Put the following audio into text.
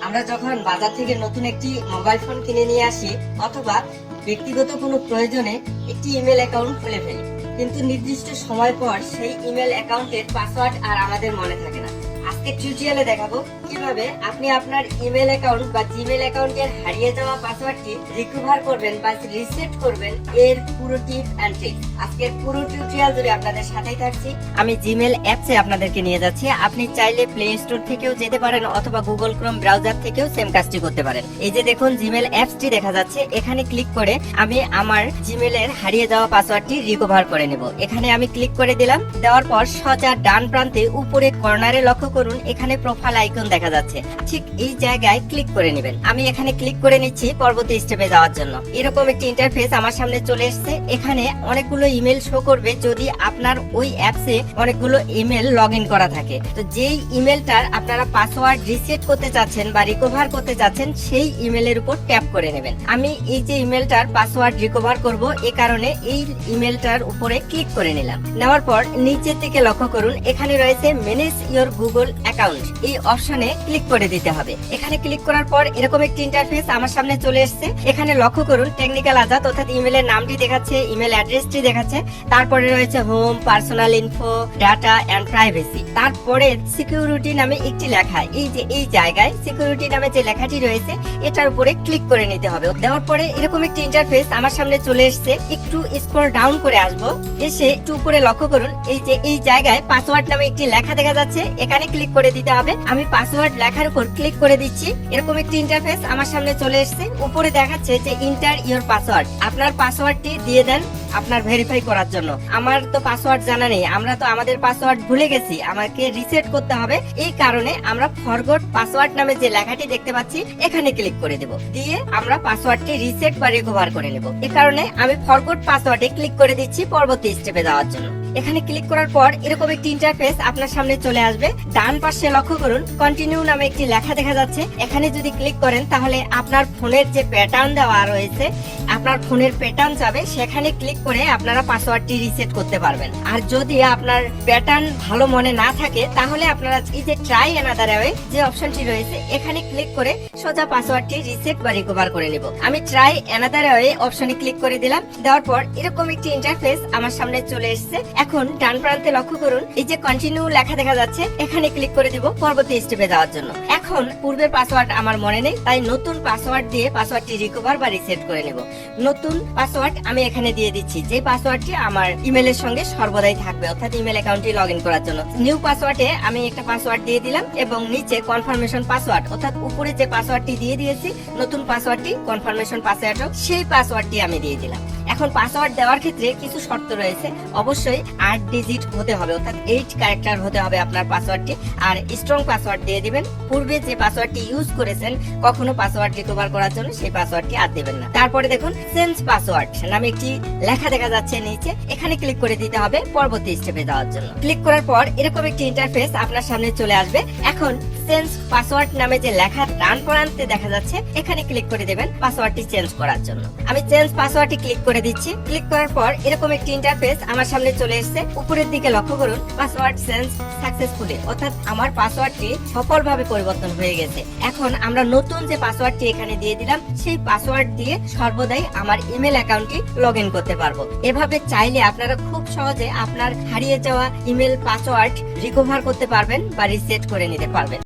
আমরা যখন বাজার থেকে নতুন একটি মোবাইল ফোন কিনে নিয়ে আসি অথবা ব্যক্তিগত কোনো প্রয়োজনে একটি ইমেল অ্যাকাউন্ট খুলে ফেলি, কিন্তু নির্দিষ্ট সময় পর সেই ইমেল অ্যাকাউন্টের পাসওয়ার্ড আর আমাদের মনে থাকে না। আজকে টিউটোরিয়ালে দেখাবো কিভাবে আপনি আপনার ইমেল অ্যাকাউন্ট বা জিমেল অ্যাকাউন্টের হারিয়ে যাওয়া পাসওয়ার্ডটি রিকভার করবেন বা রিসেট করবেন, এর পুরো টিপস এন্ড ট্রিক্স। আজকের পুরো টিউটোরিয়াল জুড়ে আপনাদের সাথেই থাকছি। আমি জিমেল অ্যাপসে আপনাদেরকে নিয়ে যাচ্ছি। আপনি চাইলে প্লে স্টোর থেকেও যেতে পারেন অথবা গুগল ক্রোম ব্রাউজার থেকেও সেম কাজটি করতে পারেন। এই যে দেখুন জিমেল অ্যাপসটি দেখা যাচ্ছে, এখানে ক্লিক করে আমি আমার জিমেলের হারিয়ে যাওয়া পাসওয়ার্ডটি রিকভার করে নেব। এখানে আমি ক্লিক করে দিলাম। দেওয়ার পর সোজা ডান প্রান্তে উপরে কর্নারে লক্ষ্য করুন, এখানে প্রোফাইল আইকন দেখা যাচ্ছে, ঠিক এই জায়গায় ক্লিক করে নেবেন। আমি এখানে ক্লিক করে নিচ্ছি পরবর্তী স্টেপে যাওয়ার জন্য। এরকম একটি ইন্টারফেস আমার সামনে চলে এসেছে। এখানে অনেকগুলো ইমেল শো করবে যদি আপনার ওই অ্যাপসে অনেকগুলো ইমেল লগ ইন করা থাকে। তো যেই ইমেলটার আপনারা পাসওয়ার্ড রিসেট করতে চাচ্ছেন বা রিকভার করতে চাচ্ছেন সেই ইমেলের উপর ট্যাপ করে নেবেন। আমি এই যে ইমেলটার পাসওয়ার্ড রিকভার করব, এ কারণে এই ইমেলটার উপরে ক্লিক করে নিলাম। নেওয়ার পর নিচের দিকে লক্ষ্য করুন, এখানে রয়েছে ম্যানেজ ইওর গুগল অ্যাকাউন্ট, এই অপশনে ক্লিক করে দিতে হবে। এখানে ক্লিক করার পর এরকম একটি ইন্টারফেস আমার সামনে চলে এসেছে। এখানে লক্ষ্য করুন টেকনিক্যাল আজাদ অর্থাৎ ইমেলের নামটি দেখাচ্ছে, ইমেল অ্যাড্রেসটি দেখাচ্ছে, তারপরে রয়েছে home, personal info, data and privacy. তারপরে সিকিউরিটি নামে একটি লেখা, এই যে এই জায়গায় সিকিউরিটি নামে যে লেখাটি রয়েছে এটার উপরে ক্লিক করে নিতে হবে। দেওয়ার পরে এরকম একটি ইন্টারফেস আমার সামনে চলে এসেছে। একটু স্ক্রল ডাউন করে আসবো, এসে একটু উপরে লক্ষ্য করুন, এই যে এই জায়গায় পাসওয়ার্ড নামে একটি লেখা দেখা যাচ্ছে, এখানে ক্লিক করে দিতে হবে। আমি পাসওয়ার্ড লেখার উপর ক্লিক করে দিচ্ছি। এরকম একটি ইন্টারফেস আমার সামনে চলে এসেছে। উপরে দেখাচ্ছে যে ইন্টার ইওর পাসওয়ার্ড, আপনার পাসওয়ার্ডটি দিয়ে দেন আপনার ভেরিফাই করার জন্য। আমার তো পাসওয়ার্ড জানা নেই, আমরা তো আমাদের পাসওয়ার্ড ভুলে গেছি, আমাকে রিসেট করতে হবে। এই কারণে আমরা ফরগট পাসওয়ার্ড নামে যে লেখাটি দেখতে পাচ্ছি এখানে ক্লিক করে দেব, দিয়ে আমরা পাসওয়ার্ডটি রিসেট বা রিকভার করে নেব। এই কারণে আমি ফরগট পাসওয়ার্ডে ক্লিক করে দিচ্ছি পরবর্তী স্টেপে যাওয়ার জন্য। এখানে ক্লিক করার পর এরকম একটি ইন্টারফেস আপনার সামনে চলে আসবে। ডান পাশে লক্ষ্য করুন কন্টিনিউ নামে একটি লেখা দেখা যাচ্ছে, এখানে যদি ক্লিক করেন তাহলে আপনার ফোনের যে প্যাটার্ন দেওয়া রয়েছে, আপনার ফোনের প্যাটার্ন যাবে, সেখানে ক্লিক করে আপনারা পাসওয়ার্ডটি রিসেট করতে পারবেন। আর যদি আপনার প্যাটার্ন ভালো মনে না থাকে তাহলে আপনারা এই যে ট্রাই অ্যানাদার ওয়ে যে অপশনটি রয়েছে এখানে ক্লিক করে সোজা পাসওয়ার্ডটি রিসেট বা রিকভার করে নেব। আমি ট্রাই অ্যানাদার ওয়ে অপশনে ক্লিক করে দিলাম। দেওয়ার পর এরকম একটি ইন্টারফেস আমার সামনে চলে এসেছে। এখন ডান প্রান্তে লক্ষ্য করুন, এই যে কন্টিনিউ লেখা দেখা যাচ্ছে, এখানে ক্লিক করে দিব পরবর্তী স্টেপে যাওয়ার জন্য। এখন পূর্বের পাসওয়ার্ড আমার মনে নেই, তাই নতুন পাসওয়ার্ড দিয়ে পাসওয়ার্ডটি রিকভার বা রিসেট করে নেব। নতুন পাসওয়ার্ড আমি এখানে দিয়ে দিচ্ছি, যে পাসওয়ার্ডটি আমার ইমেলের সঙ্গে সর্বদাই থাকবে, অর্থাৎ ইমেল অ্যাকাউন্টটি লগ ইন করার জন্য। নিউ পাসওয়ার্ডে আমি একটা পাসওয়ার্ড দিয়ে দিলাম এবং নিচে কনফার্মেশন পাসওয়ার্ড, অর্থাৎ উপরে যে পাসওয়ার্ডটি দিয়ে দিয়েছি নতুন পাসওয়ার্ডটি কনফার্মেশন পাসওয়ার্ড, সেই পাসওয়ার্ডটি আমি দিয়ে দিলাম। এখন পাসওয়ার্ড দেওয়ার ক্ষেত্রে কিছু শর্ত রয়েছে, অবশ্যই 8 ডিজিট হতে হবে, অর্থাৎ 8 ক্যারেক্টার হতে হবে আপনার পাসওয়ার্ডটি। আর স্ট্রং পাসওয়ার্ড দিয়ে দিবেন। পূর্বে যে পাসওয়ার্ডটি ইউজ করেছেন কখনো পাসওয়ার্ড রিকভার করার জন্য সেই পাসওয়ার্ডটি আর দিবেন না। তারপরে দেখুন চেঞ্জ পাসওয়ার্ড নামে একটি লেখা দেখা যাচ্ছে নিচে, এখানে ক্লিক করে দিতে হবে পরবর্তী স্টেপে যাওয়ার জন্য। ক্লিক করার পর এরকম একটি ইন্টারফেস আপনার সামনে চলে আসবে। এখন চেঞ্জ পাসওয়ার্ড নামে যে লেখা ডান প্রান্তে দেখা যাচ্ছে এখানে ক্লিক করে দেবেন পাসওয়ার্ডটি চেঞ্জ করার জন্য। আমি চেঞ্জ পাসওয়ার্ডটি ক্লিক করে দিচ্ছি। ক্লিক করার পর এরকম একটি ইন্টারফেস আমার সামনে চলে এসেছে। উপরের দিকে লক্ষ্য করুন পাসওয়ার্ড চেঞ্জ সাকসেসফুলি, অর্থাৎ আমার পাসওয়ার্ডটি সফলভাবে পরিবর্তন হয়ে গেছে। এখন আমরা নতুন যে পাসওয়ার্ডটি এখানে দিয়ে দিলাম সেই পাসওয়ার্ড দিয়ে সর্বদাই আমার ইমেল অ্যাকাউন্টটি লগ ইন করতে পারবো। এভাবে চাইলে আপনারা খুব সহজে আপনার হারিয়ে যাওয়া ইমেল পাসওয়ার্ড রিকভার করতে পারবেন বা রিসেট করে নিতে পারবেন।